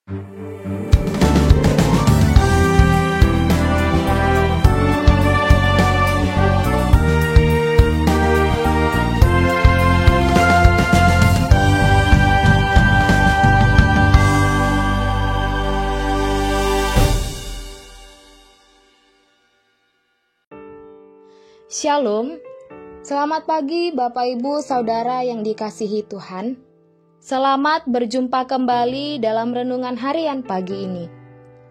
Shalom, selamat pagi Bapak Ibu Saudara yang dikasihi Tuhan. Selamat berjumpa kembali dalam renungan harian pagi ini,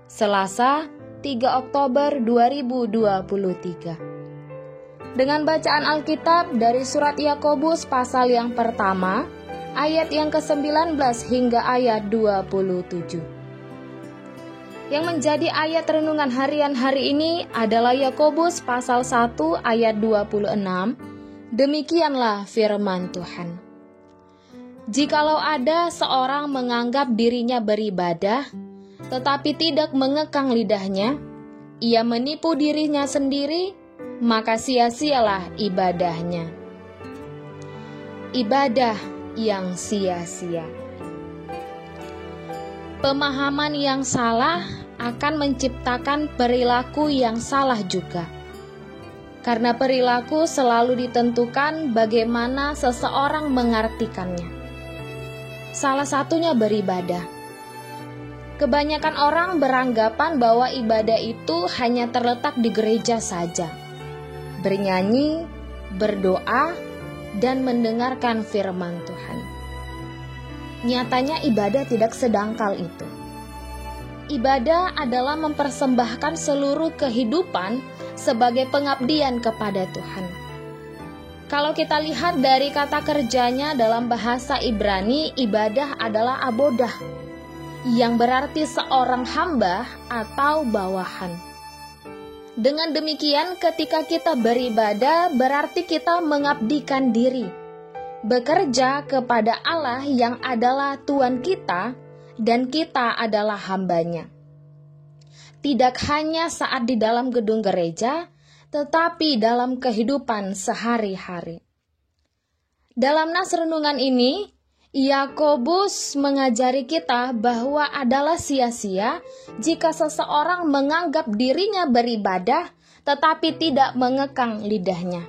Selasa 3 Oktober 2023. Dengan bacaan Alkitab dari surat Yakobus pasal yang pertama, ayat yang ke-19 hingga ayat 27. Yang menjadi ayat renungan harian hari ini adalah Yakobus pasal 1 ayat 26. Demikianlah firman Tuhan. Jikalau ada seorang menganggap dirinya beribadah, tetapi tidak mengekang lidahnya, ia menipu dirinya sendiri, maka sia-sialah ibadahnya. Ibadah yang sia-sia. Pemahaman yang salah akan menciptakan perilaku yang salah juga. Karena perilaku selalu ditentukan bagaimana seseorang mengartikannya. Salah satunya beribadah. Kebanyakan orang beranggapan bahwa ibadah itu hanya terletak di gereja saja. Bernyanyi, berdoa, dan mendengarkan firman Tuhan. Nyatanya ibadah tidak sedangkal itu. Ibadah adalah mempersembahkan seluruh kehidupan sebagai pengabdian kepada Tuhan. Kalau kita lihat dari kata kerjanya dalam bahasa Ibrani, ibadah adalah abodah, yang berarti seorang hamba atau bawahan. Dengan demikian, ketika kita beribadah, berarti kita mengabdikan diri, bekerja kepada Allah yang adalah Tuhan kita dan kita adalah hambanya. Tidak hanya saat di dalam gedung gereja, tetapi dalam kehidupan sehari-hari. Dalam nas renungan ini, Yakobus mengajari kita bahwa adalah sia-sia jika seseorang menganggap dirinya beribadah tetapi tidak mengekang lidahnya.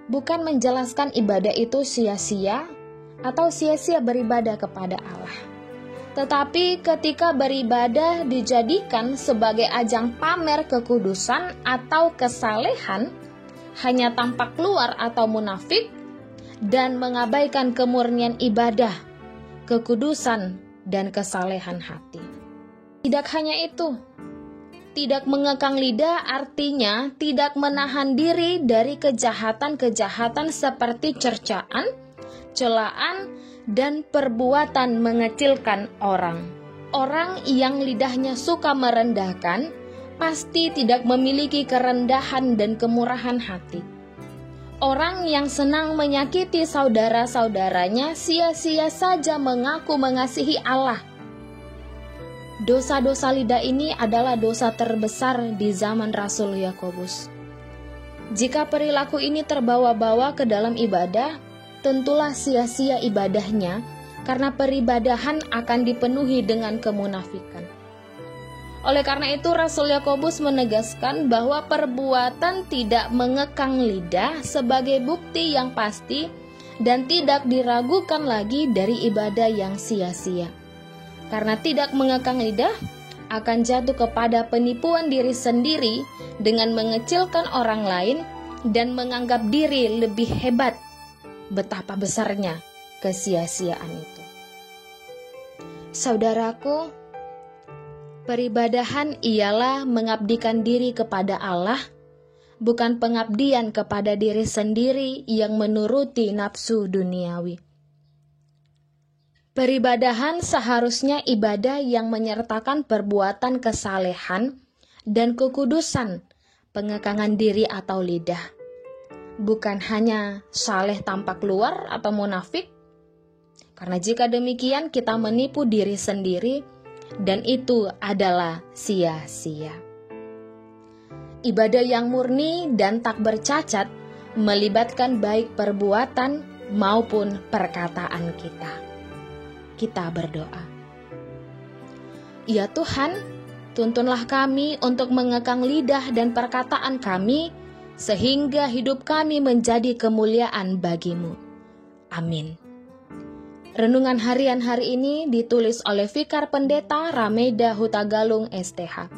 Bukan menjelaskan ibadah itu sia-sia atau sia-sia beribadah kepada Allah. Tetapi ketika beribadah dijadikan sebagai ajang pamer kekudusan atau kesalehan, hanya tampak luar atau munafik, dan mengabaikan kemurnian ibadah, kekudusan, dan kesalehan hati. Tidak hanya itu, tidak mengekang lidah artinya tidak menahan diri dari kejahatan-kejahatan seperti cercaan, celaan, dan perbuatan mengecilkan orang. Orang yang lidahnya suka merendahkan pasti tidak memiliki kerendahan dan kemurahan hati. Orang yang senang menyakiti saudara-saudaranya sia-sia saja mengaku mengasihi Allah. Dosa-dosa lidah ini adalah dosa terbesar di zaman Rasul Yakobus. Jika perilaku ini terbawa-bawa ke dalam ibadah, tentulah sia-sia ibadahnya, karena peribadahan akan dipenuhi dengan kemunafikan. Oleh karena itu, Rasul Yakobus menegaskan bahwa perbuatan tidak mengekang lidah sebagai bukti yang pasti dan tidak diragukan lagi dari ibadah yang sia-sia. Karena tidak mengekang lidah akan jatuh kepada penipuan diri sendiri dengan mengecilkan orang lain dan menganggap diri lebih hebat. Betapa besarnya kesia-siaan itu. Saudaraku, peribadahan ialah mengabdikan diri kepada Allah, bukan pengabdian kepada diri sendiri yang menuruti nafsu duniawi. Peribadahan seharusnya ibadah yang menyertakan perbuatan kesalehan dan kekudusan, pengekangan diri atau lidah. Bukan hanya saleh tampak luar atau munafik, karena jika demikian kita menipu diri sendiri dan itu adalah sia-sia. Ibadah yang murni dan tak bercacat melibatkan baik perbuatan maupun perkataan kita. Kita berdoa. Ya Tuhan, tuntunlah kami untuk mengekang lidah dan perkataan kami, sehingga hidup kami menjadi kemuliaan bagi-Mu. Amin. Renungan harian hari ini ditulis oleh Vikar Pendeta Rameda Hutagalung STH.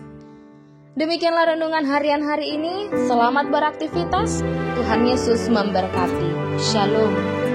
Demikianlah renungan harian hari ini. Selamat beraktivitas. Tuhan Yesus memberkati. Shalom.